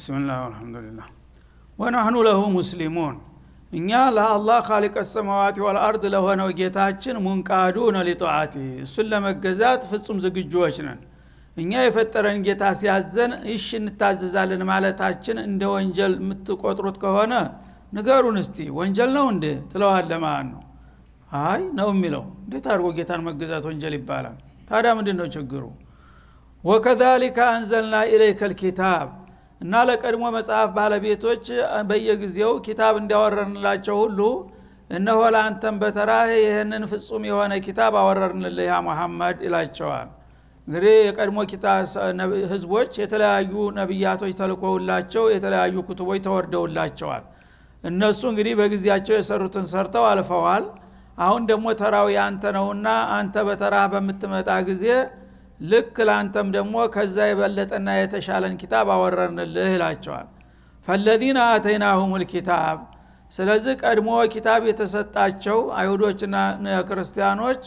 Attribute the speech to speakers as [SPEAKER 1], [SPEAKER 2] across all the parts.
[SPEAKER 1] ቢስሚላህ ወልሐምዱሊላህ ወነህኑ ለሁ ሙስሊሙን እኛ ለአላህ ኻሊቅ السماوات والارض ለሆነው ጌታችን ሙንቃዱነ ሊጧዓቲ እሱን ለመገዛት ፍጹም ዝግጁዎች ነን። እኛ የፈጠረን ጌታ ሲያዘን እሺ እንታዘዛለን ማለታችን እንደ ወንጀል የምትቆጥሩት ከሆነ ንገሩን እስቲ ወንጀል ነው እንዴ ትለዋለህ ማለት ነው። አይ ነው የሚለው እንዴት አድርጎ ጌታን መገዛት ወንጀል ይባላል? ታዲያ ምንድነው ችግሩ? ወከዛሊከ አንዘልና ኢለይከ الكتاب እና ለቀድሞ መጽሐፍ ባለቤቶች በየጊዜው ኪታብ እንዲያወረንላቸው ሁሉ እነሆ ለአንተም በተራህ ይህንን ፍጹም የሆነ ኪታብ አወረርንልህ ያ መሐመድ ይላቸዋል። እንግዲህ የቀድሞ ኪታብ ህዝቦች የተለያዩ ነብያቶች ተልኮውላቸው የተለያዩ ኩቱቦች ተወርደውላቸዋል። እነሱ እንግዲህ በጊዜያቸው የሰሩትን ሰርተው አልፈዋል። አሁን ደግሞ ተራው ያንተ ነውና አንተ በተራህ በምትመጣ ጊዜ ልክ ላንተም ደግሞ ከዛ የበለጠና የተሻለን ኪታብ አወረርንልህ ይላቸዋል። فالذين آتيناهم الكتاب ስለዚህ ቀድሞ ኪታብ የተሰጣቸው አይሁዶችና ክርስቲያኖች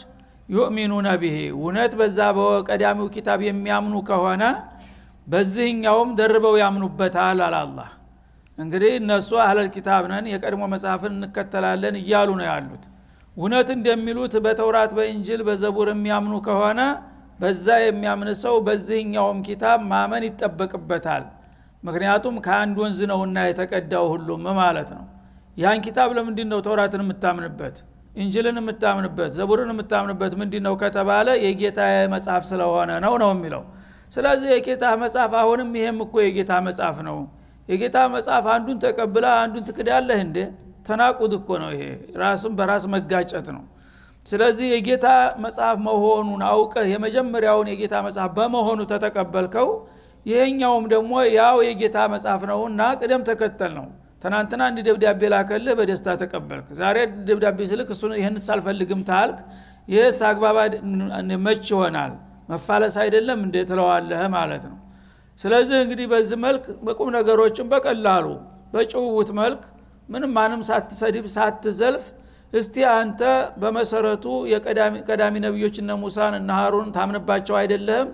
[SPEAKER 1] يؤمنون به እውነት በዛ በቀዳሚው ኪታብ የሚያምኑ ከሆነ በዚህኛውም ደርበው ያምኑበታል አላህ። እንግዲህ እነሱ አህለል ኪታብ ነን የቀድሞ መጽሐፍን እንከተላለን እያሉ ነው ያሉት። እውነት እንደሚሉት በተውራት በእንጂል በዘቡር የሚያምኑ ከሆነ በዛ የሚያምን ሰው በዚህኛውም ኪታብ ማመን ይጠበቅበታል። ምክንያቱም ከአንድ ወንዝ ነውና የተቀዳው ሁሉም ማለት ነው። ያን ኪታብ ለምንድነው ተውራትን የምታምንበት እንጂልን የምታምንበት ዘቡርን የምታምንበት ምንድነው ከተባለ የጌታ መጽሐፍ ስለሆነ ነው የሚለው። ስለዚህ የጌታ መጽሐፍ አሁንም ይሄም እኮ የጌታ መጽሐፍ ነው። የጌታ መጽሐፍ አንዱን ተቀብላ አንዱን ትክዳለህ እንዴ? ተናቁድ እኮ ነው ይሄ። ራስን በራስ መጋጨት ነው። ስለዚህ የጌታ መጽሐፍ መሆኑን አውቀህ የመጀመሪያውን የጌታ መጽሐፍ በመሆኑ ተተቀበልከው ይሄኛውም ደግሞ ያው የጌታ መጽሐፍ ነውና ቅደም ተከተል ነው። ትናንትና እንዲ ደብዳቤ ላከልህ በደስታ ተቀበልክ። ዛሬ ደብዳቤ ስልክ እሱ ይሄንስ አልፈልግም ታልክ ይሄስ አግባባ መች ይሆናል? መፋለስ አይደለም እንዴ ትለዋለህ ማለት ነው። ስለዚህ እንግዲህ በዚህ መልክ በቁም ነገሮችን በቀላሉ በጭውውት መልክ ምንም ማንም ሳትሰድብ ሳትዘልፍ እስቲ አንተ በመሰረቱ የቀዳሚ ነብዮች እነ ሙሳን እነ ሃሩን ታምንባቸው አይደለም?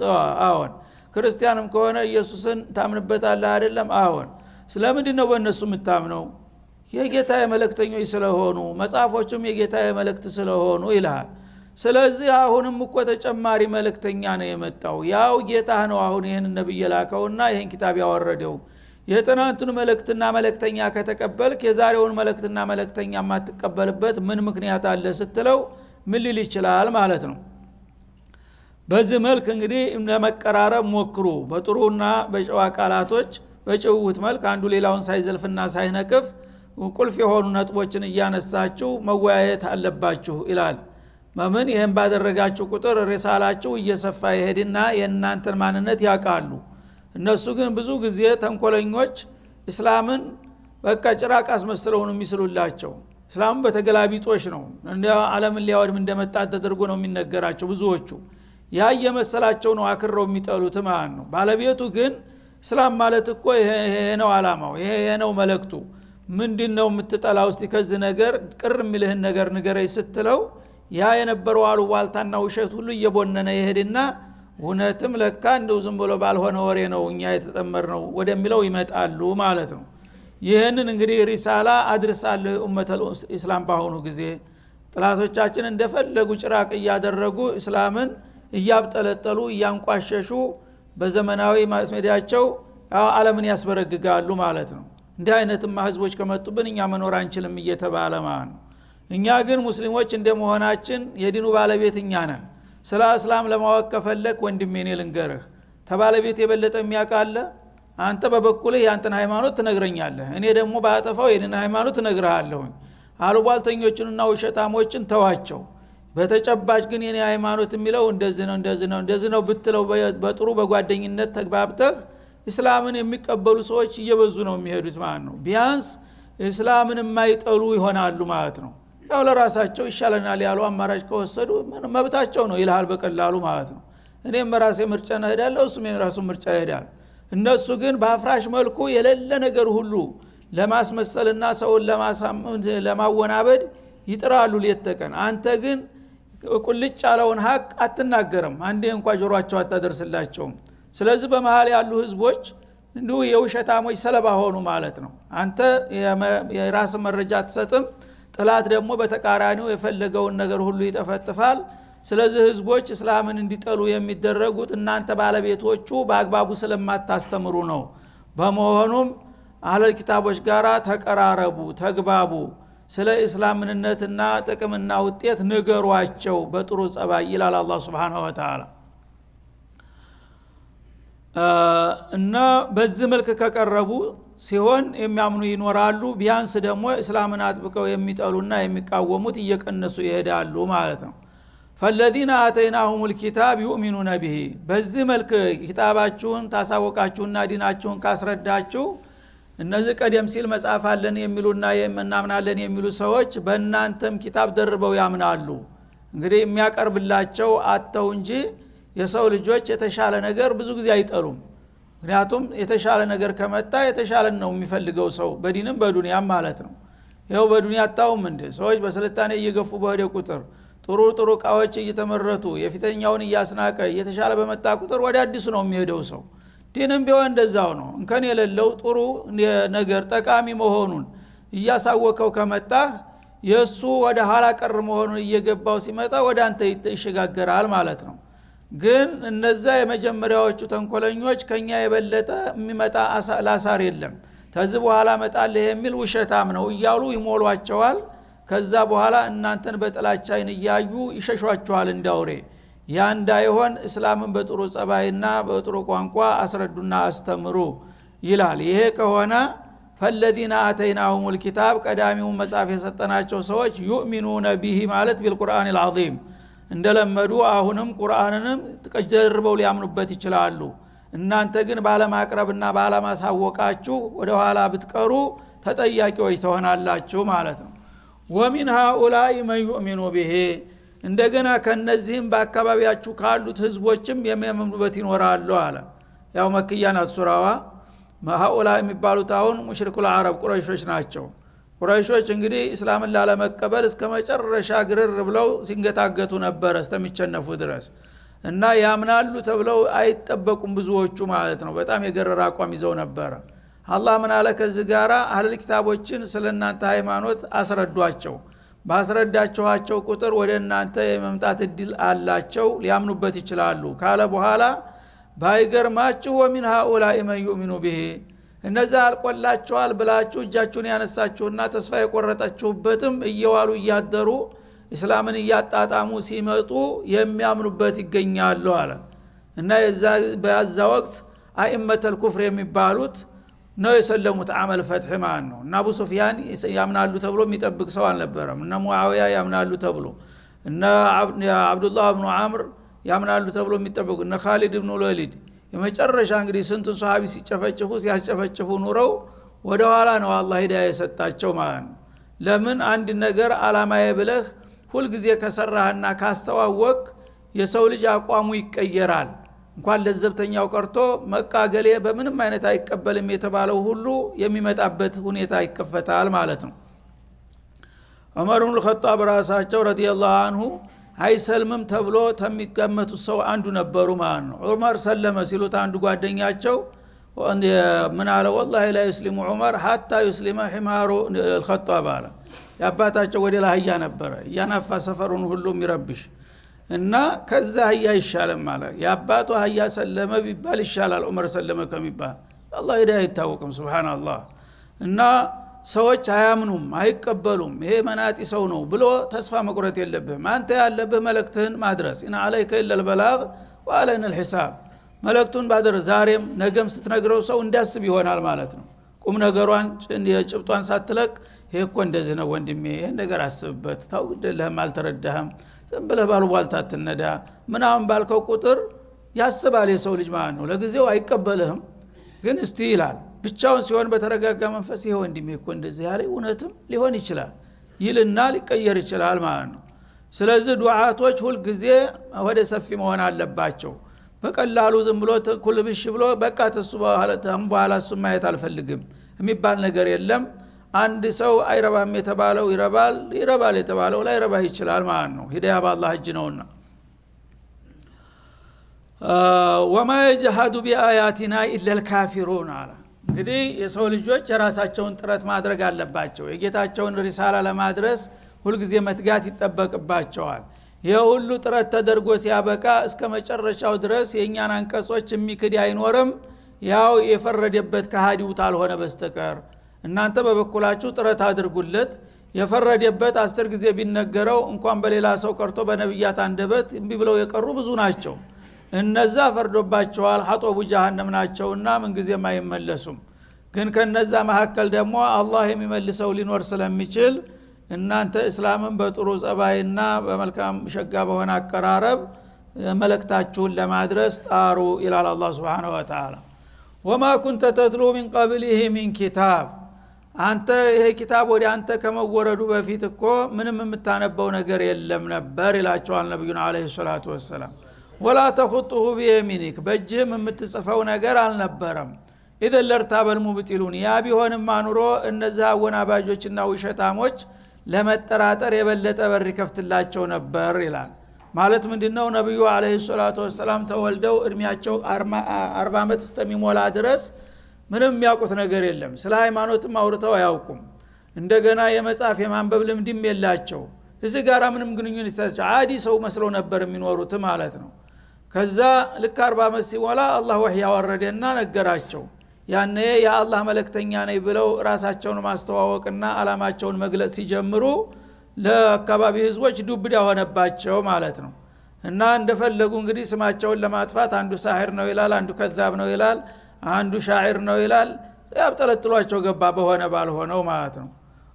[SPEAKER 1] አዎን። ክርስቲያንም ከሆነ ኢየሱስን ታምንበታለህ አይደለም? አዎን። ስለምንድነው በእነሱ የምታምነው? የጌታ የመለክተኞች ስለሆኑ መጽሐፎቹም የጌታ የመለክት ስለሆኑ ይልሃል። ስለዚህ አሁንም እኮ ተጨማሪ መለክተኛ ነው የመጣው። ያው ጌታ ነው አሁን ይሄን ነብይ ላከውና ይሄን ኪታብ ያወረደው። የትናንቱን መለክትና መለክተኛ ከተቀበልክ የዛሬውን መለክትና መለክተኛ ማትቀበልበት ምን ምክንያት አለ ስትለው ምን ሊል ይችላል ማለት ነው። በዚህ መልክ እንግዲህ ለመቀራረብ ሞክሩ። በጥሩና በጨዋ ቃላቶች በጭውውት መልክ አንዱ ሌላውን ሳይዘልፍና ሳይነቅፍ ቁልፍ የሆኑ ነጥቦችን እያነሳችሁ መወያየት አለባችሁ ይላል። ማመን ይሄን ባደረጋችሁ ቁጥር ሪሳላችሁ እየሰፋ ይሄድና የእናንተን ማንነት ያውቃሉ። እነሱ ግን ብዙ ጊዜ ተንኮለኞች እስላምን በቃ ጭራቅ አስመስለው ነው የሚስሉላቸው። እስላም በተገላቢጦሽ ነው እንደ ዓለምን ሊያወድም እንደመጣ ተደርጎ ነው የሚነገራቸው ብዙዎቹ። ያ የመሰላቸው ነው አክረው የሚጠሉት ማለት ነው። ባለቤቱ ግን እስላም ማለት እኮ ይሄ ነው አላማው፣ ይሄ ነው መልእክቱ። ምንድነው የምትጠላው? እስቲ ከዚህ ነገር ቅር የሚልህን ነገር ንገረኝ ስትለው ያ የነበረው አሉባልታና ውሸት ሁሉ እየቦነነ ይሄድና እውነትም ለካ እንደው ዝም ብሎ ባልሆነ ወሬ ነው እኛ የተጠመርነው ወደሚለው ይመጣሉ ማለት ነው። ይሄንን እንግዲህ ሪሳላ አድርሳለሁ ኡመተል እስላም ባሁኑ ጊዜ ጥላቶቻችን እንደፈለጉ ጭራቅ እያደረጉ እስላምን እያብጠለጠሉ እያንቋሸሹ በዘመናዊ ማስሜዲያቸው ዓለምን ያስበረግጋሉ ማለት ነው። እንዲህ አይነትማ ህዝቦች ከመጡብን እኛ መኖር አንችልም እየተባለ ማለት ነው። እኛ ግን ሙስሊሞች እንደመሆናችን የዲኑ ባለቤት እኛ ነን። ስለ እስላም ለማወቅ ከፈለክ ወንድሜ እኔ ልንገርህ ተባለቤት የበለጠ የሚያውቃለ። አንተ በበኩልህ ያንተን ሃይማኖት ትነግረኛለህ፣ እኔ ደግሞ ባጠፋው የኔን ሃይማኖት እነግርሃለሁ። አሉባልተኞችንና ውሸታሞችን ተዋቸው። በተጨባጭ ግን የኔ ሃይማኖት የሚለው እንደዚህ ነው ብትለው በጥሩ በጓደኝነት ተግባብተህ እስላምን የሚቀበሉ ሰዎች እየበዙ ነው የሚሄዱት ማለት ነው። ቢያንስ እስላምን የማይጠሉ ይሆናሉ ማለት ነው። ያው ለራሳቸው ይሻለናል ያሉ አማራጭ ከወሰዱ መብታቸው ነው ይልሃል በቀላሉ ማለት ነው። እኔም በራሴ ምርጫ እሄዳለሁ፣ እሱም የራሱ ምርጫ ይሄዳል። እነሱ ግን በአፍራሽ መልኩ የሌለ ነገር ሁሉ ለማስመሰልና ሰውን ለማወናበድ ይጥራሉ ሌት ተቀን። አንተ ግን ቁልጭ ያለውን ሀቅ አትናገርም፣ አንዴ እንኳን ጆሮአቸው አታደርስላቸውም። ስለዚህ በመሃል ያሉ ህዝቦች እንዲሁ የውሸታሞች ሰለባ ሆኑ ማለት ነው። አንተ የራስ መረጃ ተሰጥም ጥላት ደግሞ በተቃራኒው የፈለገውን ነገር ሁሉ ይጠፈጥፋል። ስለዚህ ህዝቦች እስላምን እንዲጠሉ የሚደረጉት እናንተ ባለቤቶቹ በአግባቡ ስለማታስተምሩ ነው። በመሆኑም አህለል ኪታቦች ጋራ ተቀራረቡ፣ ተግባቡ፣ ስለ እስላም ምንነትና ጥቅምና ውጤት ንገሯቸው በጥሩ ጸባይ ይላል አላህ Subhanahu Wa Ta'ala። እና በዚህ መልክ ከቀረቡ ሲሆን የሚያምኑ ይኖራሉ። ቢያንስ ደግሞ እስላምን አጥብቀው የሚጠሉና የሚቃወሙት እየቀነሱ ይሄዳሉ ማለት ነው። فالذين آتيناهم الكتاب يؤمنون به በዚህ መልክ ኪታባችሁን ታሳወቃችሁና ዲናችሁን ካስረዳችሁ እነዚህ ቀደም ሲል መጽሐፍ አለን የሚሉና የምናምናለን የሚሉ ሰዎች በእናንተም ኪታብ ደርበው ያምናሉ። እንግዲህ የሚያቀርብላቸው አጥተው እንጂ የሰው ልጆች የተሻለ ነገር ብዙ ጊዜ አይጠሉም። ምክንያቱም የተሻለ ነገር ከመጣ የተሻለ ነው የሚፈልገው ሰው በዲንም በዱንያም ማለት ነው። ይኸው በዱንያ አጣውም እንደ ሰዎች በስልጣኔ እየገፉ በሄደ ቁጥር ጥሩ ጥሩ ቃዎች እየተመረቱ የፊተኛውን እያስናቀ የተሻለ በመጣ ቁጥር ወደ አዲሱ ነው የሚሄደው ሰው። ዲንም ቢሆን እንደዛው ነው። እንከን የሌለው ጥሩ ነገር ጠቃሚ መሆኑን እያሳወቀው ከመጣ የሱ ወደ ኋላ ቀር መሆኑን እየገባው ሲመጣ ወደ አንተ ይሸጋገራል ማለት ነው። ግን እነዛ የመጀመሪያዎቹ ተንኮለኞች ከኛ የበለጠ የሚመጣ ላሳር የለም ተዚህ በኋላ መጣልህ የሚል ውሸታም ነው እያሉ ይሞሏቸዋል። ከዛ በኋላ እናንተን በጥላቻ አይን እያዩ ይሸሿቸዋል እንዳውሬ። ያ እንዳይሆን እስላምን በጥሩ ጸባይና በጥሩ ቋንቋ አስረዱና አስተምሩ ይላል። ይሄ ከሆነ فالذين آتيناهم الكتاب ቀዳሚውን መጽሐፍ የሰጠናቸው ሰዎች يؤمنون به ማለት بالقرآن العظيم እንደለመዱ አሁንም ቁርአንንም ተቀጀርበው ሊያምኑበት ይችላሉ። እናንተ ግን ባለማቅረብና ባለማሳወቃችሁ ወደ ኋላ ብትቀሩ ተጠያቂዎች ትሆናላችሁ ማለት ነው። ومن هؤلاء من يؤمن به እንደገና ከነዚህም በአካባቢያችሁ ካሉት ህዝቦችም የሚያምኑበት ይኖራሉ አለ። ያው መክያና ሱራዋ هؤلاء የሚባሉት አሁን ሙሽሪኩል አረብ ቁረይሾች ናቸው። ቁረይሾች እንግዲህ እስላምን ላለመቀበል እስከ መጨረሻ ግርር ብለው ሲንገታገቱ ነበር እስከሚቸነፉ ድረስ እና ያምናሉ ተብለው አይጠበቁም ብዙዎቹ ማለት ነው። በጣም የገረራ አቋም ይዘው ነበር። አላህ ምን አለ ከዚህ ጋራ አህለል ኪታቦችን ስለናንተ ሃይማኖት አስረዷቸው። ባስረዳቸዋቸው ቁጥር ወደ እናንተ የመምጣት እድል አላቸው ሊያምኑበት ይችላሉ ካለ በኋላ ባይገርማችሁ ومن هؤلاء من يؤمن به እነዛ አልቆላቸዋል ብላችሁ እጃችሁን ያነሳችሁና ተስፋ የቆረጣችሁበትም እየዋሉ እያደሩ እስላምን እያጣጣሙ ሲመጡ የሚያምኑበት ይገኛሉ አለ። እና በዛ ወቅት አኢመተል ኩፍር የሚባሉት ነው የሰለሙት አመል ፈትህ ማን ነው። እና አቡ ሱፊያን ያምናሉ ተብሎ የሚጠብቅ ሰው አልነበረም። እና ሙአዊያ ያምናሉ ተብሎ እና አብዱላህ ኢብኑ አምር ያምናሉ ተብሎ የሚጠብቁ እና ኻሊድ ኢብኑ ወሊድ የመጨረሻ እንግዲህ ስንቱ ሱሐቢ ሲጨፈጭፉ ኑረው ወደ ኋላ ነው አላህ ሂዳያ የሰጣቸው ማለት ነው። ለምን አንድ ነገር አላማዬ ብለህ ሁሉ ጊዜ ከሰራህና ካስተዋወቅ የሰው ልጅ አቋሙ ይቀየራል። እንኳን ለዘብተኛው ቀርቶ መቃገሌ በምንም አይነት አይቀበልም የተባለው ሁሉ የሚመጣበት ሁኔታ ይከፈታል ማለት ነው። ዑመር ኢብኑ ኸጣብ ራሳቸው ረዲየላሁ ዐንሁ አይሰልምም ተብሎ ተሚቀመጡ ሰው አንዱ ነበሩ ማለት ነው። ዑመር ሰለመ ሲሉት አንዱ ጓደኛቸው ምን አለ والله لا يسلم عمر حتى يسلم حمار الخطاب አለ። ያባታቸው ወደ ላህያ ነበረ ያናፋ ሰፈሩን ሁሉ የሚረብሽ እና ከዛ አህያ ይሻላል ማለት ያባቱ አህያ ሰለመ ቢባል ይሻላል ዑመር ሰለመ ከሚባል አላህ ሂዳያ ይታወቅም ሱብሃንአላህ። እና ሰዎች አያምኑም አይቀበሉም ይሄ መናጢ ሰው ነው ብሎ ተስፋ መቁረጥ የለብህም። አንተ ያለብህ መልእክትህን ማድረስ ኢና አለይከ ኢለል በላግ ወአለይና الحساب መልእክቱን ባደረ ዛሬም ነገም ስትነግረው ሰው እንዲያስብ ይሆናል ማለት ነው። ቁም ነገሯን የጭብጧን ሳትለቅ ይሄ እኮ እንደዚህ ነው ወንድሜ ይሄን ነገር አስብበት ታውቅደለህም አልተረዳህም ዝም ብለህ ባልቧልታ አትነዳ ምናምን ባልከው ቁጥር ያስባል የሰው ልጅ ማለት ነው። ለጊዜው አይቀበልህም ግን እስቲ ይላል። ብቻውን ሲሆን በተረጋጋ መንፈስ ይሄ ወንድሜ እኮ እንደዚህ ያለ እውነትም ሊሆን ይችላል ይልና ሊቀየር ይችላል ማለት ነው። ስለዚህ ዱዓቶች ሁሉ ጊዜ ወደ ሰፊ መሆን አለባቸው። በቀላሉ ዝም ብሎ ኩልብሽ ብሎ በቃ ተሱ በኋላ እሱ ማየት አልፈልግም የሚባል ነገር የለም። አንድ ሰው አይረባም የተባለው ይረባል የተባለው ላይረባ ይችላል ማለት ነው። ሂዳያ በአላህ እጅ ነውና ወማ የጀሃዱ ቢአያቲና ኢለል ካፊሩን አለ። እንግዲህ የሰው ልጆች የራሳቸውን ጥረት ማድረግ አለባቸው። የጌታቸውን ሪሳላ ለማድረስ ሁልጊዜ መትጋት ይጠበቅባቸዋል። ይህ ሁሉ ጥረት ተደርጎ ሲያበቃ እስከ መጨረሻው ድረስ የእኛን አንቀጾች የሚክድ አይኖርም፣ ያው የፈረደበት ከሃዲው ታልሆነ በስተቀር። እናንተ በበኩላችሁ ጥረት አድርጉለት። የፈረደበት 10 ጊዜ ቢነገረው እንኳን በሌላ ሰው ቀርቶ በነብያት አንደበት እምቢ ብለው የቀሩ ብዙ ናቸው። እነዛ ፈርዶባቸዋል፣ ሐጦቡ ጀሃነም ናቸውና ምን ጊዜም አይመለሱም። ግን ከነዛ መካከል ደግሞ አላህ የሚመልሰው ሊኖር ስለሚችል እናንተ እስላምን በጥሩ ጸባይና በመልካም ሸጋ በሆነ አቀራረብ መልእክታችሁን ለማድረስ ጣሩ ይላል አላህ Subhanahu Wa Ta'ala። ወማ ኩንተ ተትሉ ሚን ቀብሊሂ ሚን ኪታብ፣ አንተ ይሄ ኪታብ ወደ አንተ ከመወረዱ በፊት እኮ ምንም የምታነበው ነገር የለም ነበር ይላቸዋል ነብዩና አለይሂ ሰላቱ ወሰለም። ወላ ተخطه بيمينك፣ በእጅህም የምትጽፈው ነገር አልነበረም። ኢዘን ለርታበል ሙብጢሉን፣ ያ ቢሆንማ ኑሮ እነዛ አወናባጆችና ውሸታሞች ለመጠራጠር የበለጠ በር ይከፍትላቸው ነበር ይላል። ማለት ምንድነው? ነብዩ አለይሂ ሰላቱ ወሰለም ተወልደው እድሜያቸው 40 ዓመት እስከሚሞላ ድረስ ምንም የሚያውቁት ነገር የለም። ስለ ሃይማኖትም አውርተው አያውቁም። እንደገና የመጻፍ የማንበብ ልምድም የላቸው። እዚህ ጋራ ምንም ግንኙነት አዲ ሰው መስለው ነበር የሚኖሩት ማለት ነው። ከዛ ልክ 40 ዓመት ሲሞላ አላህ ወህይ ያወረደና ነገራቸው። ያኔ የአላህ መልእክተኛ ነኝ ብለው ራሳቸውን ማስተዋወቅና አላማቸውን መግለጽ ሲጀምሩ ለአካባቢ ህዝቦች ዱብዳ ሆነባቸው ማለት ነው። እና እንደፈለጉ እንግዲህ ስማቸውን ለማጥፋት አንዱ ሳሂር ነው ይላል፣ አንዱ ከዛብ ነው ይላል፣ አንዱ ሻዒር ነው ይላል። ያብጠለጥሏቸው ገባ በሆነ ባልሆነው ማለት ነው።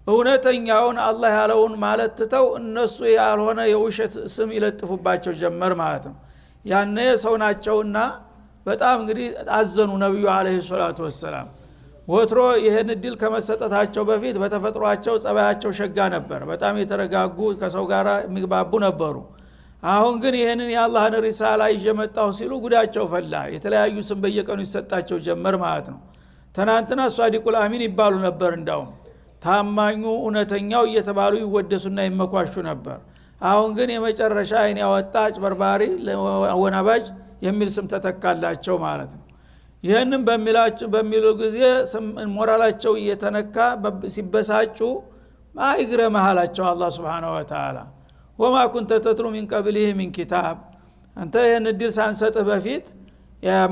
[SPEAKER 1] እውነተኛውን አላህ ያለውን ማለት ትተው እነሱ ያልሆነ የውሸት ስም ይለጥፉባቸው ጀመር ማለት ነው። ያኔ ሰው ናቸውና በጣም እንግዲህ አዘኑ ነብዩ አለይሂ ሰላቱ ወሰለም። ወትሮ ይሄን እድል ከመሰጠታቸው በፊት በተፈጥሯቸው ጸባያቸው ሸጋ ነበር፣ በጣም የተረጋጉ ከሰው ጋር የሚግባቡ ነበሩ። አሁን ግን ይሄንን የአላህን ሪሳላ ይጀመጣው ሲሉ ጉዳቸው ፈላ። የተለያዩ ስም በየቀኑ ይሰጣቸው ጀመር ማለት ነው። ትናንትና ሷዲቁል አሚን ይባሉ ነበር፣ እንዳውም ታማኙ እውነተኛው እየተባሉ ይወደሱና ይመኳሹ ነበር። አሁን ግን የመጨረሻ አይን ያወጣ አጭበርባሪ ወናባጅ የሚል ስም ተተካላቸው ማለት ነው። ይሄንን በሚሉ ጊዜ ሞራላቸው እየተነካ ሲበሳጩ ማይግረ መሃላቸው አላህ Subhanahu Wa Ta'ala ወማ ኩንተ ተትሉ ሚን ቀብሊሂ ሚን ኪታብ፣ አንተ ይሄን እድል ሳንሰጥህ በፊት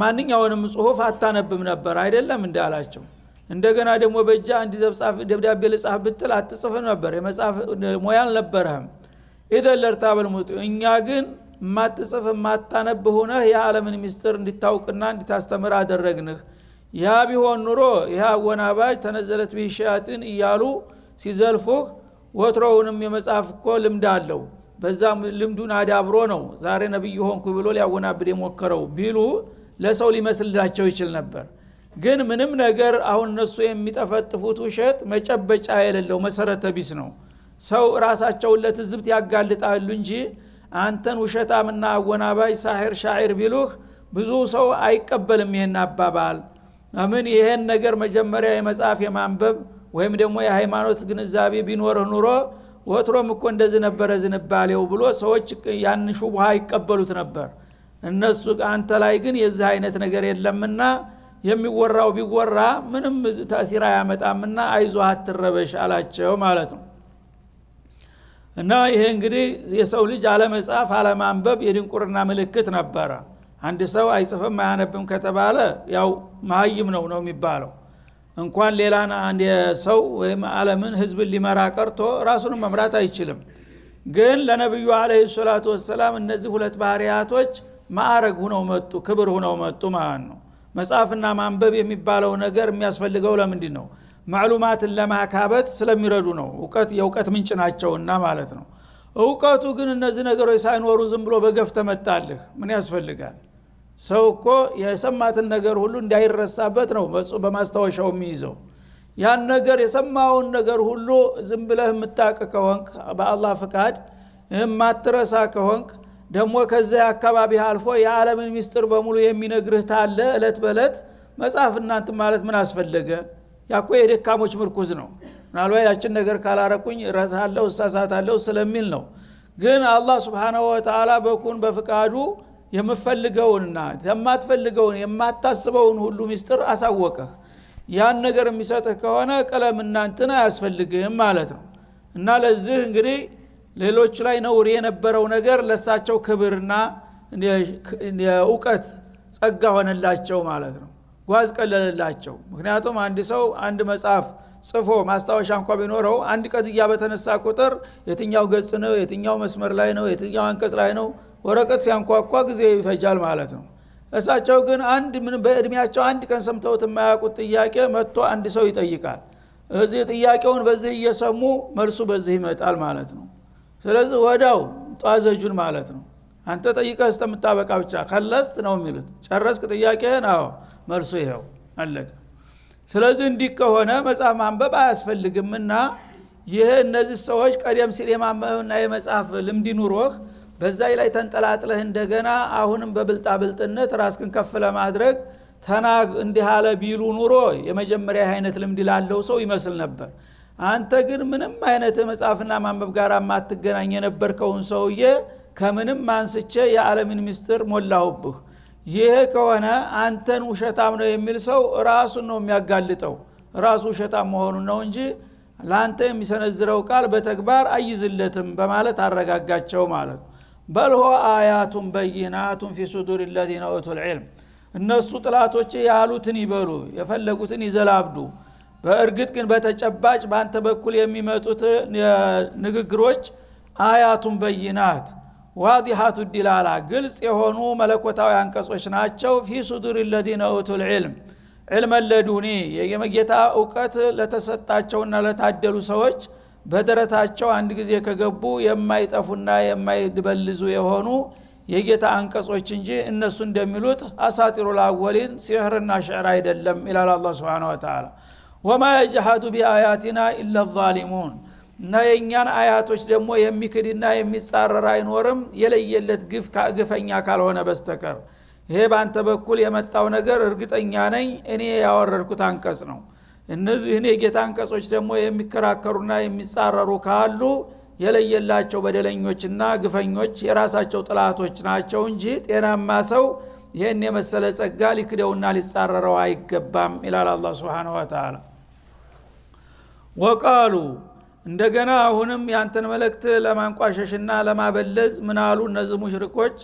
[SPEAKER 1] ማንኛውንም ጽሁፍ አታነብም ነበር አይደለም እንዳላቸው። እንደገና ደግሞ በእጃ አንድ ደብዳቤ ልጻፍ ብትል አትጽፍም ነበር፣ የመጻፍ ሙያ አልነበረህም። ኢዘን ለርታበል ሙጥ፣ እኛ ግን ማትጽፍ ማታነብ ሆነህ የዓለምን ምስጢር እንድታውቅና እንድታስተምር አደረግንህ። ያ ቢሆን ኑሮ ያ ወናባጅ ተነዘለት ቢሻያቲን እያሉ ሲዘልፉህ ወትሮውንም የመጻፍ እኮ ልምድ አለው፣ በዛም ልምዱን አዳብሮ ነው ዛሬ ነብይ ሆንኩ ብሎ ሊያወናብድ የሞከረው ቢሉ ለሰው ሊመስልላቸው ይችል ነበር። ግን ምንም ነገር አሁን እነሱ የሚጠፈጥፉት ውሸት መጨበጫ የሌለው መሰረተ ቢስ ነው። ሰው ራሳቸውን ለትዝብት ያጋልጣሉ እንጂ አንተን ውሸታምና አወናባይ ሳሂር ሻዒር ቢሉህ ብዙ ሰው አይቀበልም ይሄን አባባል። ምን ይሄን ነገር መጀመሪያ የመጻፍ የማንበብ ወይም ደግሞ የሃይማኖት ግንዛቤ ቢኖርህ ኑሮ ወትሮም እኮ እንደዚህ ነበር ዝንባሌው ብሎ ሰዎች ያን ሹብሃ ይቀበሉት ነበር። እነሱ አንተ ላይ ግን የዚህ አይነት ነገር የለምና የሚወራው ቢወራ ምንም ተአሲራ ያመጣምና አይዞህ አትረበሽ አላቸው ማለት ነው። እና ይሄ እንግዲህ የሰው ልጅ አለመጻፍ አለማንበብ የድንቁርና ምልክት ነበረ። አንድ ሰው አይጽፍም አያነብም ከተባለ ያው ማህይም ነው የሚባለው። እንኳን ሌላን አንድ ሰው ወይም ዓለምን ህዝብን ሊመራ ቀርቶ ራሱን መምራት አይችልም። ግን ለነብዩ አለይሂ ሰላቱ ወሰለም እነዚህ ሁለት ባህሪያቶች ማዕረግ ሆነው መጡ፣ ክብር ሆነው መጡ ማለት ነው። መጻፍና ማንበብ የሚባለው ነገር የሚያስፈልገው ለምንድን ነው? ማዕሉማትን ለማካበት ስለሚረዱ ነው። የእውቀት ምንጭ ናቸውና ማለት ነው። እውቀቱ ግን እነዚህ ነገሮች ሳይኖሩ ዝም ብሎ በገፍ ተመጣልህ ምን ያስፈልጋል? ሰው እኮ የሰማትን ነገር ሁሉ እንዳይረሳበት ነው በማስታወሻው የሚይዘው። ያን ነገር የሰማውን ነገር ሁሉ ዝም ብለህ የምታቅ ከሆንክ በአላህ ፍቃድ የማትረሳ ከሆንክ ደግሞ ከዚያ አካባቢ አልፎ የዓለምን ምስጢር በሙሉ የሚነግርህ ታለ እለት በእለት መጻፍ እናንተ ማለት ምን አስፈልገ? ያኮ የደካሞች ምርኩዝ ነው። ምናልባት ያችን ነገር ካላረኩኝ ረሳለሁ እሳሳታለሁ ስለሚል ነው። ግን አላህ Subhanahu Wa Ta'ala በኩን በፍቃዱ የምፈልገውንና የማትፈልገውን የማታስበውን ሁሉ ምስጢር አሳወቀህ ያን ነገር የሚሰጥህ ከሆነ ቀለምና እንትን አያስፈልግም ማለት ነው እና ለዚህ እንግዲህ ሌሎች ላይ ነውር የነበረው ነገር ለሳቸው ክብርና የእውቀት ጸጋ ሆነላቸው ማለት ነው ጓዝ ቀለለላቸው ምክንያቱም አንድ ሰው አንድ መጽሐፍ ጽፎ ማስታወሻ እንኳን ቢኖረው አንድ ቀጥያ በተነሳ ቁጥር የትኛው ገጽ ነው የትኛው መስመር ላይ ነው የትኛው አንቀጽ ላይ ነው ወረቀት ሲያንኳኳ ጊዜ ይፈጃል ማለት ነው እሳቸው ግን አንድ ምን በእድሜያቸው አንድ ቀን ሰምተውት የማያውቁት ጥያቄ መጥቶ አንድ ሰው ይጠይቃል እዚህ ጥያቄውን በዚህ እየሰሙ መልሱ በዚህ ይመጣል ማለት ነው ስለዚህ ወዳው ጧዘጁን ማለት ነው አንተ ጠይቀህ እስከምታበቃ ብቻ ከለስት ነው የሚሉት ጨረስክ ጥያቄህን አዎ መልሱ ይሄው አለቀ ስለዚህ እንዲህ ከሆነ መጽሐፍ ማንበብ አያስፈልግምና ይሄ እነዚህ ሰዎች ቀደም ሲል የማንበብና የመጽሐፍ ልምድ ኑሮህ በዛይ ላይ ተንጠላጥለህ እንደገና አሁንም በብልጣ ብልጥነት ራስክን ከፍ ለማድረግ ተናግ እንዲህ አለ ቢሉ ኑሮ የመጀመሪያ አይነት ልምድ ላለው ሰው ይመስል ነበር አንተ ግን ምንም አይነት መጽሐፍና ማንበብ ጋር ማትገናኝ የነበርከውን ሰውዬ ከምንም ማንስቼ የዓለምን ምስጢር ሞላሁብህ ይሄ ከሆነ አንተን ውሸታም ነው የሚል ሰው ራሱን ነው የሚያጋልጠው ራሱ ውሸታም መሆኑን ነው እንጂ ላንተ የሚሰነዝረው ቃል በተግባር አይዝለትም በማለት አረጋጋቸው ማለት በልሆ አያቱን በይናቱን ፊ ሱዱር الذين اوتوا العلم እነሱ ጥላቶች ያሉትን ይበሉ የፈለጉትን ይዘላብዱ በእርግጥ ግን በተጨባጭ በአንተ በኩል የሚመጡት ንግግሮች አያቱን በይናት ዋዲሃቱ ዲላላ ግልጽ የሆኑ መለኮታዊ አንቀጾች ናቸው ፊ ሱዱር الذين اوتوا العلم علم ለዱኒ የጌታ ዕውቀት ለተሰጣቸውና ለታደሉ ሰዎች በደረታቸው አንድ ጊዜ ከገቡ የማይጠፉና የማይድበልዙ የሆኑ የጌታ አንቀጾች እንጂ እነሱ እንደሚሉት አሳጢሩል አወሊን ሲህርና ሽዕር አይደለም ይላል አላህ Subhanahu Wa Ta'ala وما يجحد بآياتنا إلا الظالمون እና የኛን አያቶች ደግሞ የሚክድና የሚጻረር አይኖርም የለየለት ግፈኛ ካልሆነ በስተቀር ይሄ ባንተ በኩል የመጣው ነገር እርግጠኛ ነኝ እኔ ያወረድኩት አንቀጽ ነው እነዚህ እኔ ጌታ አንቀጾች ደግሞ የሚከራከሩና የሚጻረሩ ካሉ የለየላቸው በደለኞችና ግፈኞች የራሳቸው ጥላቶች ናቸው እንጂ ጤናማ ሰው ይሄን የመሰለ ጸጋ ሊክደውና ሊጻረረው አይገባም ይላል አላህ Subhanahu Wa Ta'ala ወቃሉ እንደገና አሁንም ያንተን መልእክት ለማንቋሸሽና ለማበለዝ ምናሉ እነዚህ ሙሽሪኮች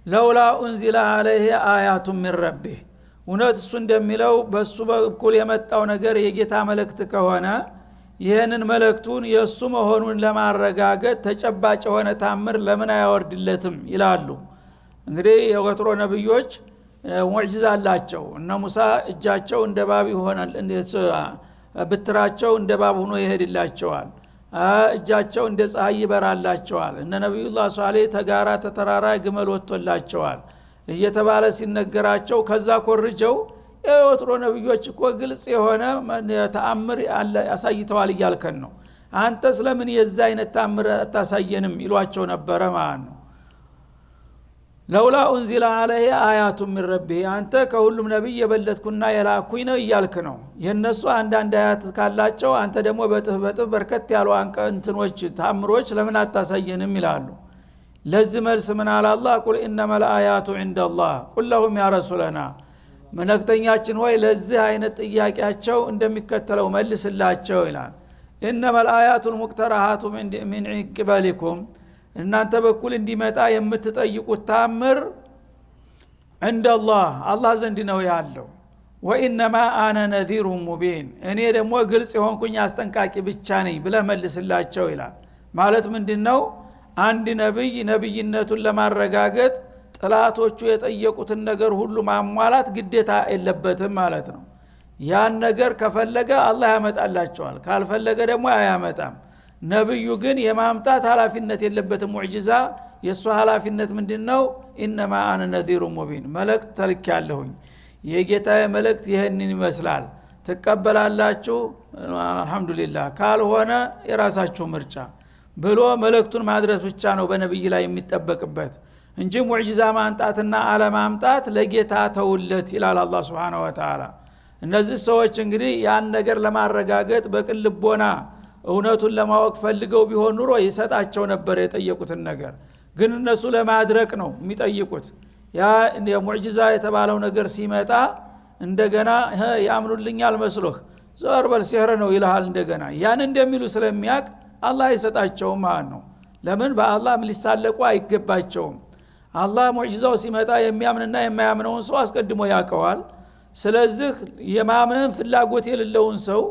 [SPEAKER 1] ለውላ እንዚላ አለይሂ አያቱን ሚን ረቢህ እውነት እሱ እንደሚለው በሱ በኩል የመጣው ነገር የጌታ መልእክት ከሆነ ይህንን መልእክቱን የእሱ መሆኑን ለማረጋገጥ ተጨባጭ የሆነ ታምር ለምን አያወርድለትም ይላሉ እንግዲህ የወትሮ ነብዮች ሙዕጂዛ አላቸው እነ ሙሳ እጃቸው እንደ ባብ ይሆናል ብትራቸው እንደ ባብ ሆኖ ይሄድላቸዋል እጃቸው እንደ ፀሐይ ይበራላቸዋል እነ ነብዩላህ ሷሊህ ተጋራ ተተራራ ግመል ወጥቶላቸዋል እየተባለ ሲነገራቸው ከዛ ኮርጀው የወትሮ ነብዮች እኮ ግልጽ የሆነ ተአምር ያሳይተዋል እያልከን ነው አንተ ስለምን የዛ አይነት ተአምር አታሳየንም ይሏቸው ነበር ማለት ነው ለውላ እንዚላ አለይሂ አያቱን ሚን ረቢህ አንተ ከሁሉም ነብይ የበለጥኩና የላኩኝ ነው እያልክ ነው የነሱ አንድ አያት ካላቸው አንተ ደግሞ በጥፍ በርከት ያሉ አንቀንትኖች ተአምሮች ለምን አታሳየንም ይላሉ ለዚህ መልስ ምን አለ አላህ ቁል ኢነመል አያቱ ዒንደላህ ቁል ለሁም ያ ረሱለና መልእክተኛችን ሆይ ለዚህ አይነት ጥያቄያቸው እንደሚከተለው መልስላቸው ይላል ኢነመል አያቱል ሙቅተራሃቱ ሚን ቂበሊኩም እናንተ በኩል እንዲመጣ የምትጠይቁት ታምር እንደላህ አላህ ዘንድ ነው ያለው ወኢነማ አነ ነዚሩ ሙቢን እኔ ደግሞ ግልጽ የሆንኩኝ አስጠንቃቂ ብቻ ነኝ ብለህ መልስላቸው ይላል ማለት ምንድነው አንድ ነብይ ነብይነቱን ለማረጋገጥ ጥላቶቹ የጠየቁትን ነገር ሁሉ ማሟላት ግዴታ የለበትም ማለት ነው ያን ነገር ከፈለገ አላህ ያመጣላቸዋል ካልፈለገ ደግሞ አያመጣም ነብዩ ግን የማምጣት ኃላፊነት የለበትም ሙዕጂዛ የሱ ኃላፊነት ምንድነው ኢነማ አነ ነዚሩ ሙቢን መልእክት ተልኬያለሁኝ የጌታዬ መልእክት ይሄንን ይመስላል ተቀበላላችሁ አልহামዱሊላህ ካልሆነ የራሳችሁ ምርጫ ብሎ መልእክቱን ማድረስ ብቻ ነው በነብይ ላይ የሚጠበቅበት እንጂ ሙዕጂዛ ማንጣትና አለማምጣት ለጌታ ተውለት ይላል አላህ Subhanahu Wa Ta'ala እነዚህ ሰዎች እንግዲህ ያን ነገር ለማረጋገጥ በቅልቦና እውነቱን ለማወቅ ፈልገው ቢሆን ኑሮ ይሰጣቸው ነበር የጠየቁትን ነገር ግን እነሱ ለማድረቅ ነው የሚጠይቁት ያ የሙዕጂዛ የተባለው ነገር ሲመጣ እንደገና ያምኑልኛል መስሎህ ዞር በል ሲህር ነው ይልሃል እንደገና ያን እንደሚሉ ስለሚያቅ አላህ አይሰጣቸውም ማለት ነው ለምን በአላህ ሊሳለቁ አይገባቸውም አላህ ሙዕጂዛው ሲመጣ የሚያምንና የማያምነውን ሰው አስቀድሞ ያውቀዋል ስለዚህ የማመን ፍላጎት የሌለውን ሰው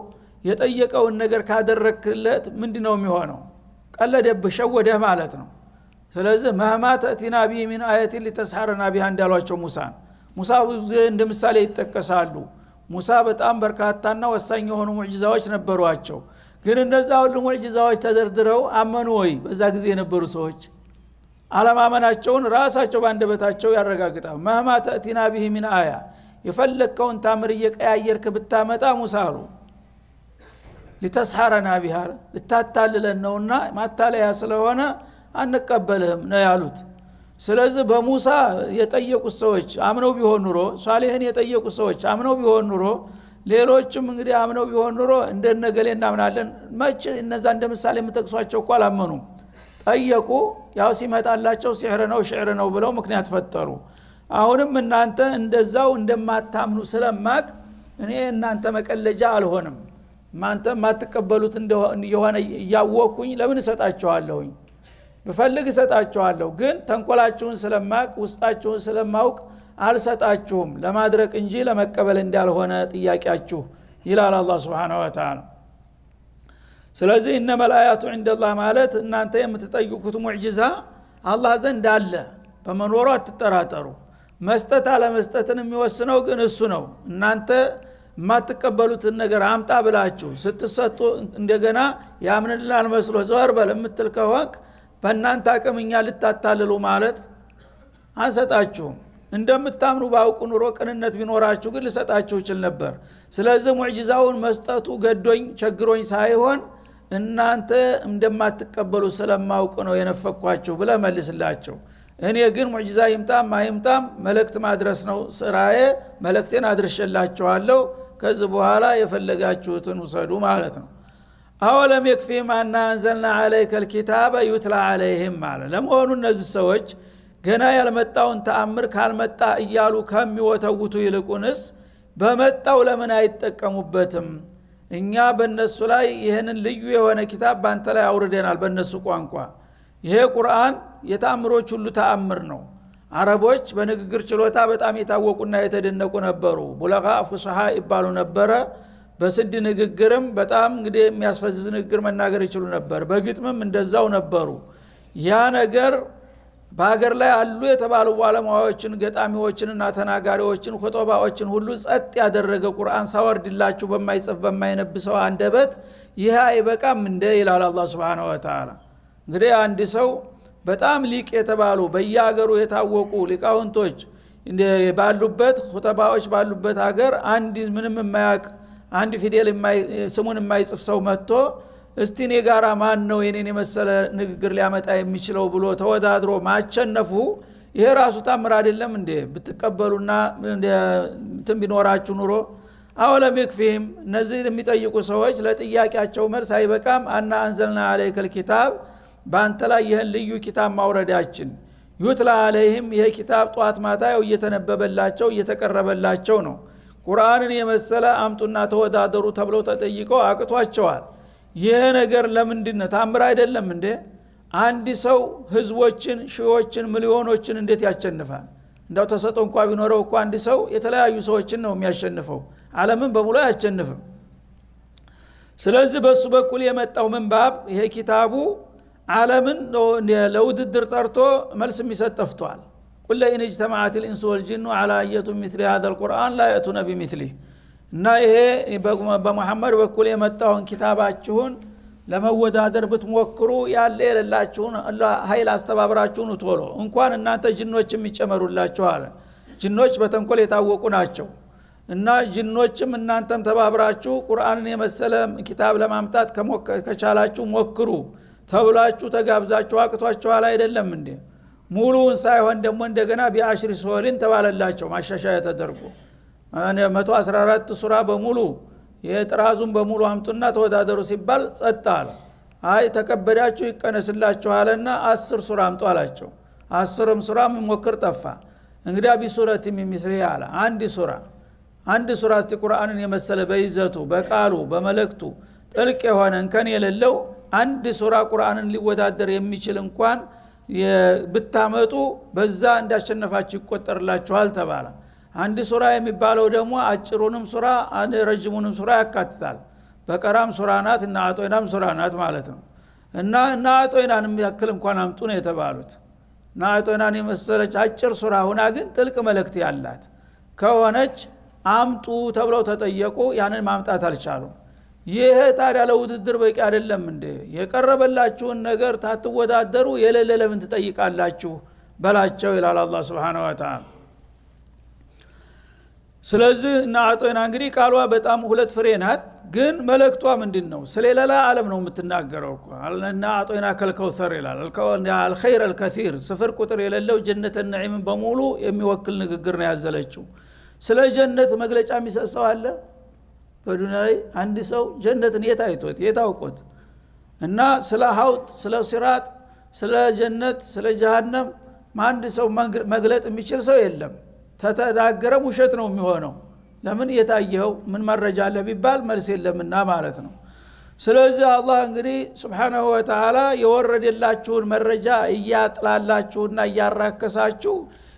[SPEAKER 1] የጠየቀውን ነገር ካደረክለት ምንድነው የሚሆነው ቀለደብህ ሸወደህ ማለት ነው ስለዚህ መህማ ተእቲና ቢ ሚን አያቲ ሊተስሐረና ቢሃ እንዳሏቸው ሙሳ እንደ ምሳሌ ይጠቀሳሉ ሙሳ በጣም በርካታና ወሳኝ የሆኑ ሙዕጂዛዎች ነበሯቸው ግን እነዛ ሁሉ ሙዕጂዛዎች ተደርድረው አመኑ ወይ በዛ ጊዜ የነበሩ ሰዎች አለማመናቸውን ራሳቸው ባንደበታቸው ያረጋግጣሉ መህማ ተእቲና ቢሂ ሚን አያ የፈለከውን ታምር እየቀያየርክ ብታመጣ ሙሳ አሉ ሊተስሐረና ቢሃ ልታታልለን ነውና ማታለያ ስለሆነ አንቀበልህም ነው ያሉት ስለዚህ በሙሳ የጠየቁት ሰዎች አምነው ቢሆን ኑሮ ሷሊህን የጠየቁት ሰዎች አምነው ቢሆን ኑሮ ሌሎችም እንግዲህ አምነው ቢሆን ኑሮ እንደነገሌ እናምናለን መች እነዛ እንደ ምሳሌ የምጠቅሷቸው እኮ አላመኑም ጠየቁ ያው ሲመጣላቸው ሲህር ነው ሽዕር ነው ብለው ምክንያት ፈጠሩ አሁንም እናንተ እንደዛው እንደማታምኑ ስለማቅ እኔ እናንተ መቀለጃ አልሆንም ማንተ ማትቀበሉት እንደሆነ ያወኩኝ ለምን እሰጣቸዋለሁኝ በፈልግ እሰጣቸዋለሁ ግን ተንኮላችሁን ስለማቅ ውስጣችሁን ስለማውቅ አልሰጣችሁም ለማድረቅ እንጂ ለመቀበል እንዳልሆነ ጥያቄያችሁ ይላል አላህ Subhanahu Wa Ta'ala ስለዚህ እነመል አያቱ ዐንደላህ ማለት እናንተ የምትጠይቁት ሙዕጂዛ አላህ ዘንድ አለ በመኖሩ አትጠራጠሩ መስጠት አለ መስጠትን የሚወስነው ግን እሱ ነው እናንተ ማትቀበሉትን ነገር አምጣ ብላችሁ ስትሰጡ እንደገና ያምንልናል መስሎ ዘወር በል የምትል ከሆንክ በእናንተ አቅምኛ ልታታልሉ ማለት አንሰጣችሁም እንደምታምኑ ባውቁ ኑሮ ቅንነት ቢኖራችሁ ግን ልሰጣችሁ ይችል ነበር ስለዚህ ሙዕጂዛውን መስጠቱ ገዶኝ ቸግሮኝ ሳይሆን እናንተ እንደማትቀበሉ ስለማውቅ ነው የነፈኳችሁ ብለ መልስላቸው እኔ ግን ሙዕጂዛ ይምጣም ማይምጣም መልእክት ማድረስ ነው ስራዬ መልእክቴን አድርሼላችኋለሁ ከዚህ በኋላ የፈለጋችሁትን ውሰዱ ማለት ነው አወለም የክፊም አና አንዘልና አለይከ الكتاب يتلى عليهم ማለት ለመሆኑ እነዚህ ሰዎች ገና ያልመጣውን ተአምር ካልመጣ እያሉ ከሚወተውቱ ይልቁንስ በመጣው ለምን አይጠቀሙበትም እኛ በእነሱ ላይ ይህንን ልዩ የሆነ ኪታብ ባንተ ላይ አውርደናል በእነሱ ቋንቋ ይሄ ቁርአን የተአምሮች ሁሉ ተአምር ነው አረቦች በንግግር ችሎታ በጣም የታወቁና የተደነቁ ነበሩ ቡለጋ ፉስሃ ይባሉ ነበረ በስድ ንግግርም በጣም እንግዲህ የሚያስፈዝዝ ንግግር መናገር ይችሉ ነበር በግጥምም እንደዛው ነበሩ ያ ነገር በአገር ላይ አሉ የተባሉ ባለሙያዎችን ገጣሚዎችንና ተናጋሪዎችን ኹጥባዎችን ሁሉ ጸጥ ያደረገ ቁርአን ሳወርድላችሁ በማይጽፍ በማይነብሰው አንደበት ይሄ አይበቃም እንደ ይላል አላህ Subhanahu Wa Ta'ala እንግዲህ አንድ ሰው በጣም ሊቅ የተባሉ በየሀገሩ የታወቁ ሊቃውንቶች ባሉበት ኹጥባዎች ባሉበት ሀገር አንድ ምንም የማያውቅ አንድ ፊደል ስሙን የማይጽፍ ሰው መጥቶ እስቲ እኔ ጋራ ማን ነው የኔን የመሰለ ንግግር ሊያመጣ የሚችለው ብሎ ተወዳድሮ ማቸነፉ ይሄ ራሱ ታምር አይደለም እንዴ ብትቀበሉና እንትን ቢኖራችሁ ኑሮ አወለም ይክፊም እነዚህ የሚጠይቁ ሰዎች ለጥያቄያቸው መልስ አይበቃም አና አንዘልና አለይከ الكتاب ባንተ ላይ ይሄን ልዩ ኪታብ ማውረዳችን ይትላ አለይህም ይሄ ኪታብ ጧት ማታ እየተነበበላቸው እየተቀረበላቸው ነው ቁርአንን የመሰለ አምጡና ተወዳደሩ ተብለው ተጠይቀው አቅቷቸዋል ይሄ ነገር ለምንድነው ታምር አይደለም እንዴ አንድ ሰው ህዝቦችን ሺዎችን ሚሊዮኖችን እንዴት ያሸንፋል እንዳው ተሰጦ እንኳን ቢኖረው እንኳን አንድ ሰው የተለያዩ ሰዎችን ነው የሚያሸንፈው ዓለምን በሙሉ አያሸንፍም ስለዚህ በሱ በኩል የመጣው መንባብ ይሄ ኪታቡ ዓለምን ለውድድር ጠርቶ መልስ የሚሰጠፍቷል ኩለ ኢን اجتمعت الانس والجن على اية مثل هذا القرآن لا يأتون بمثله እና ይሄ በመሐመድ በኩል የመጣውን ኪታባችሁን ለመወዳደር ብትሞክሩ ያለ የሌላችሁን ኃይል አስተባብራችሁን ቶሎ እንኳን እናንተ ጅኖችም ይጨመሩላችኋል ጅኖች በተንኮል የታወቁ ናቸው እና ጅኖችም እናንተም ተባብራችሁ ቁርአንን የመሰለ ኪታብ ለማምጣት ከቻላችሁ ሞክሩ ተብላችሁ ተጋብዛችሁ አቅቷችኋል አይደለም እንዴ ሙሉውን ሳይሆን ደግሞ እንደገና ቢአሽሪ ሱወሪን ተባለላቸው ማሻሻያ ተደርጎ 114 ሱራ በሙሉ የጥራዙን በሙሉ አምጡና ተወዳደሩ ሲባል ጸጣል አይ ተከበዳችሁ ይቀነስላችኋልና 10 ሱራ አምጡ አላቸው 10ም ሱራ ሞክር ጠፋ እንግዲህ ቢሱረት ሚስሪ ያለ አንድ ሱራ እስቲ ቁርአንን የመሰለ በይዘቱ በቃሉ በመለክቱ ጥልቅ የሆነ እንከን የሌለው አንድ ሱራ ቁርአንን ሊወዳደር የሚችል እንኳን ብታመጡ በዛ እንዳሸነፋችሁ ይቆጠርላችኋል ተባለ። አንድ ሱራ የሚባለው ደግሞ አጭሩንም ሱራ ረጅሙንም ሱራ ያካትታል። በቀራም ሱራ ናት እና አጦይናም ሱራ ናት ማለት ነው። እና አጦይናንም ያክል እንኳን አምጡ ነው የተባሉት። እና አጦይናን የመሰለች አጭር ሱራ ሆና ግን ጥልቅ መልእክት ያላት ከሆነች አምጡ ተብለው ተጠየቁ። ያንን ማምጣት አልቻሉም። ይሄ ታዲያ ለውድድር በቂ አይደለም እንዴ? የቀረበላችሁን ነገር ታትወዳደሩ የሌለ ለምን ትጠይቃላችሁ በላቸው ይላል አላህ Subhanahu Wa Ta'ala። ስለዚህ እና አጦይና እንግዲህ ቃሏ በጣም ሁለት ፍሬ ናት። ግን መልእክቷ ምንድነው? ስለሌላ ዓለም ነው የምትናገረው እኮ አለና አጦይና ከልከውሰር ይላል። አልኸይር አልከሲር ስፍር ቁጥር የሌለው ጀነት ነዒም በሙሉ የሚወክል ንግግር ነው ያዘለችው። ስለ ጀነት መግለጫ የሚሰጠው አለ በዱንያ ላይ? አንድ ሰው ጀነትን የታይቶት የታውቆት እና ስለ ሐውጥ ስለ ሲራጥ ስለ ጀነት ስለ ጀሃነም ማንድ ሰው መግለጥ የሚችል ሰው የለም። ተተዳገረም ውሸት ነው የሚሆነው። ለምን የታየው ምን መረጃ አለ ቢባል መልስ የለምና ማለት ነው። ስለዚህ አላህ እንግዲህ Subhanahu Wa Ta'ala የወረደላችሁን መረጃ እያጥላላችሁና እያራከሳችሁ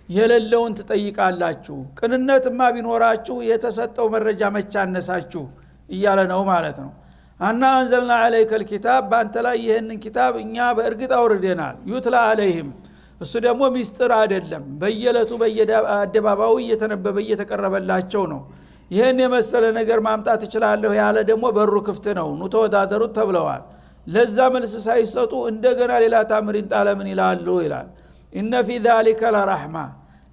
[SPEAKER 1] የሌለውን ትጠይቃላችሁ። ቅንነትማ ቢኖራችሁ የተሰጠው መረጃ መቻነሳችሁ እያለ ነው ማለት ነው። አና አንዘልና عليك الكتاب ባንተ ላይ ይሄንን ኪታብ እኛ በእርግጥ አውርደናል። ዩትላ عليهم እሱ ደግሞ ሚስጥር አይደለም። በየለቱ በየአደባባዩ እየተነበበ እየተቀረበላቸው ነው። ይሄን የመሰለ ነገር ማምጣት ይችላልው ያለ ደግሞ በሩ ክፍት ነው። ኑ ተወዳደሩት ተብለዋል። ለዛ መልስ ሳይሰጡ እንደገና ሌላ ታምሪን ጣለምን ይላሉ ይላል። ኢነ ፊ ذلك لرحمه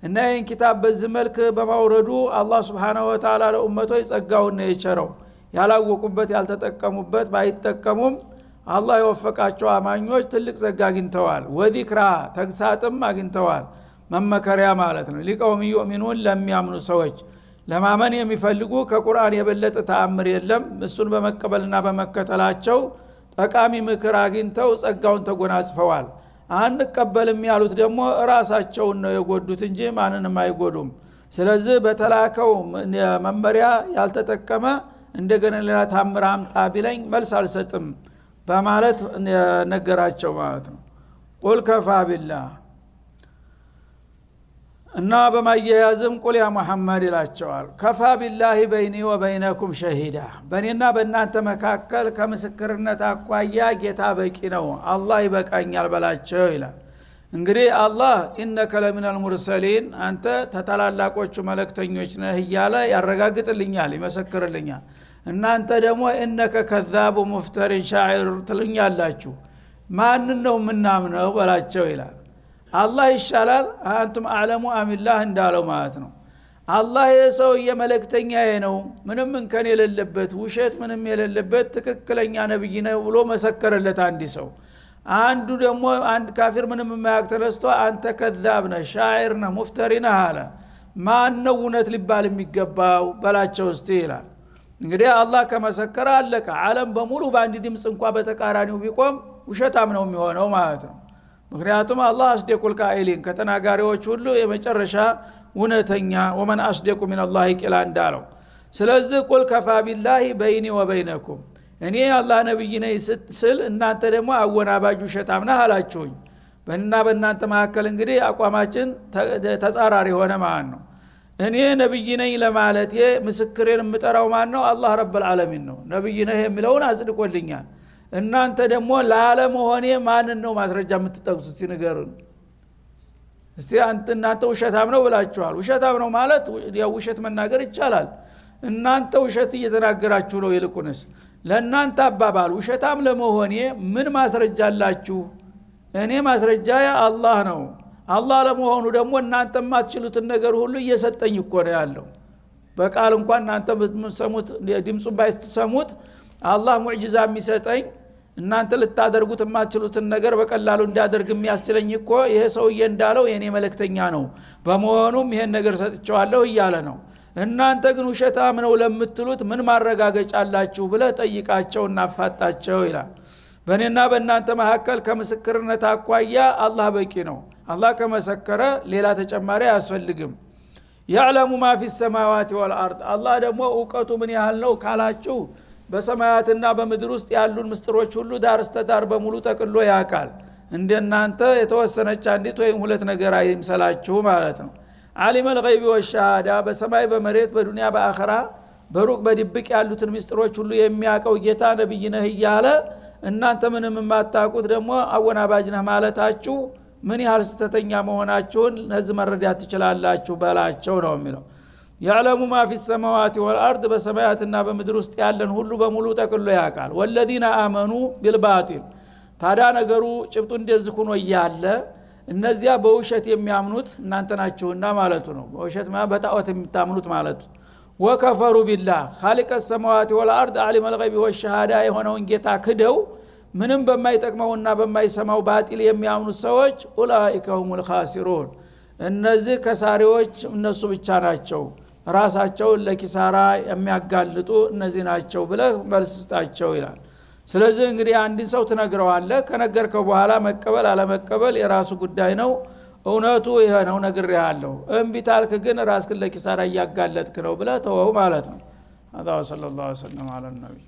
[SPEAKER 1] እና ይህን ኪታብ በዚህ መልክ በማውረዱ አላህ Subhanahu Wa Ta'ala ለኡመቶች ጸጋውን የቸረው ያላወቁበት ያልተጠቀሙበት ባይጠቀሙም አላህ የወፈቃቸው አማኞች ትልቅ ጸጋ አግኝተዋል። ወዚክራ ተግሳጥም አግኝተዋል። መመከሪያ ማለት ነው። ሊቀውም ይؤمنون ለሚያምኑ ሰዎች ለማመን የሚፈልጉ ከቁርአን የበለጠ ተአምር የለም። እሱን በመቀበልና በመከተላቸው ጠቃሚ ምክር አግኝተው ጸጋውን ተጎናጽፈዋል። አንቀበልም ያሉት ደግሞ ራሳቸውን ነው የጎዱት እንጂ ማንንም አይጎዱም። ስለዚህ በተላከው መመሪያ ያልተጠቀመ እንደገና ሌላ ታምር አምጣ ቢለኝ መልስ አልሰጥም በማለት ነገራቸው ማለት ነው። ቁል ከፋ ቢላህ እና በማያያዝም ቁል ያ መሐመድ ይላቸዋል። ከፋ ቢላሂ በይኒ ወበይነኩም ሸሂዳ በእኔና በእናንተ መካከል ከምስክርነት አኳያ ጌታ በቂ ነው፣ አላህ ይበቃኛል በላቸው ይላል። እንግዲህ አላህ ኢነከ ለሚነል ሙርሰሊን አንተ ተታላላቆቹ መልእክተኞች ነህ እያለ ያረጋግጥልኛል ይመሰክርልኛል። እናንተ ደግሞ ኢነከ ከዛቡ ሙፍተሪን ሻዒር ትሉኛላችሁ። ማንን ነው የምናምነው በላቸው ይላል። አላህ ይሻላል አንቱም አዕለሙ አሚላህ እንዳለው ማለት ነው። አላህ የሰውዬ መልእክተኛዬ ነው ምንም እንከን የሌለበት ውሸት ምንም የሌለበት ትክክለኛ ነብይ ነው ብሎ መሰከረለት አንድ ሰው። አንዱ ደግሞ አንድ ካፊር ምንም የማያውቅ ተነስቶ አንተ ከዛብ ነህ ሻዒር ነህ ሙፍተሪ ነህ አለ። ማን ነው እውነት ሊባል የሚገባው በላቸው እስቲ ይላል። እንግዲህ አላህ ከመሰከረ አለቀ። ዓለም በሙሉ በአንድ ድምጽ እንኳን በተቃራኒው ቢቆም ውሸታም ነው የሚሆነው ማለት ነው። ምክንያቱም አላህ አስደቁል ቃኢሊን ከተናጋሪዎች ሁሉ የመጨረሻ እውነተኛ ወመን አስደቁ ሚነላሂ ቂላ እንዳለው። ስለዚህ ቁል ከፋ ቢላሂ በይኒ ወበይነኩም እኔ አላህ ነብይ ነኝ ስል እናንተ ደግሞ አወናባጁ ውሸታም ነህ አላችሁኝ። በእናንተ መካከል እንግዲህ አቋማችን ተጻራሪ ሆነ ማለት ነው። እኔ ነብይ ነኝ ለማለቴ ምስክሬን የምጠራው ማን ነው? አላህ ረብል ዓለሚን ነው። ነብይ ነህ የሚለውን አጽድቆልኛል። እናንተ ደግሞ ላለመሆኔ ማንን ነው ማስረጃ የምትጠቅሱት ሲነገሩን? እስቲ እናንተ ውሸታም ነው ብላችኋል። ውሸታም ነው ማለት ያው ውሸት መናገር ይቻላል። እናንተ ውሸት እየተናገራችሁ ነው። ይልቁንስ ለእናንተ አባባል ውሸታም ለመሆኔ ምን ማስረጃ አላችሁ? እኔ ማስረጃ አላህ ነው። አላህ ለመሆኑ ደግሞ እናንተ ማትችሉትን ነገር ሁሉ እየሰጠኝ እኮ ነው ያለው። በቃል እንኳን እናንተ ብትሰሙት ድምጹን ባይስተሰሙት አላህ ሙዕጂዛ የሚሰጠኝ እናንተ ልታደርጉት የማትችሉትን ነገር በቀላሉ እንዲያደርግ የሚያስችለኝ እኮ ይሄ ሰውዬ እንዳለው የኔ መልእክተኛ ነው። በመሆኑም ይሄን ነገር ሰጥቻለሁ እያለ ነው። እናንተ ግን ውሸታም ነው ለምትሉት ምን ማረጋገጫ አላችሁ ብለህ ጠይቃቸውና አፋጣቸው ይላል። በእኔና በእናንተ መካከል ከምስክርነት አኳያ አላህ በቂ ነው። አላህ ከመሰከረ ሌላ ተጨማሪ አያስፈልግም ያዕለሙ ማ ፊ السماوات والارض አላህ ደግሞ ዕውቀቱ ምን ያህል ነው ካላችሁ በሰማያትና በምድር ውስጥ ያሉን ምስጥሮች ሁሉ ዳር እስተ ዳር በሙሉ ጠቅሎ ያውቃል እንደናንተ የተወሰነች አንዲት ወይም ሁለት ነገር አይምሰላችሁ ማለት ነው ዓሊመ الغይብ ወሸሃዳ በሰማይ በመሬት በዱንያ በአኺራ በሩቅ በድብቅ ያሉትን ምስጥሮች ሁሉ የሚያውቀው ጌታ ነብይ ነህ እያለ እናንተ ምንም የማታውቁት ደግሞ አወናባጅ ነህ ማለታችሁ ምን ያህል ስተተኛ መሆናችሁን ለዚህ መረዳት ትችላላችሁ በላቸው ነው የሚለው ያዕለሙ ማ ፊ السماوات والارض በሰማያትና በምድር ውስጥ ያለን ሁሉ በሙሉ ጠቅሎ ያውቃል والذين آمنوا بالباطل ታዲያ ነገሩ ጭብጡ እንደዚህ ሆኖ እያለ እነዚያ በውሸት የሚያምኑት እናንተ ናችሁና ማለቱ ነው በውሸት በጣዖት የምታምኑት ማለቱ ወከፈሩ ቢላህ خالق السماوات والارض عالم الغيب والشهاده የሆነውን ጌታ ክደው ምንም በማይጠቅመውና በማይሰማው ባጢል የሚያምኑ ሰዎች ኡላኢከ ሁሙል ኻሲሩን እነዚህ ከሳሪዎች እነሱ ብቻ ናቸው ራሳቸውን ለኪሳራ የሚያጋልጡ እነዚህ ናቸው ብለህ መልስታቸው ይላል ስለዚህ እንግዲህ አንድ ሰው ትነግረዋለህ ከነገርከው በኋላ መቀበል አለመቀበል የራሱ ጉዳይ ነው እውነቱ ይሄ ነው ነግሬሃለሁ እምቢታልክ ግን ራስክን ለኪሳራ ያጋለጥክ ነው ብለህ ተወው ማለት ነው አላህ ሰለላሁ ዐለይሂ ወሰለም አለ ነብይ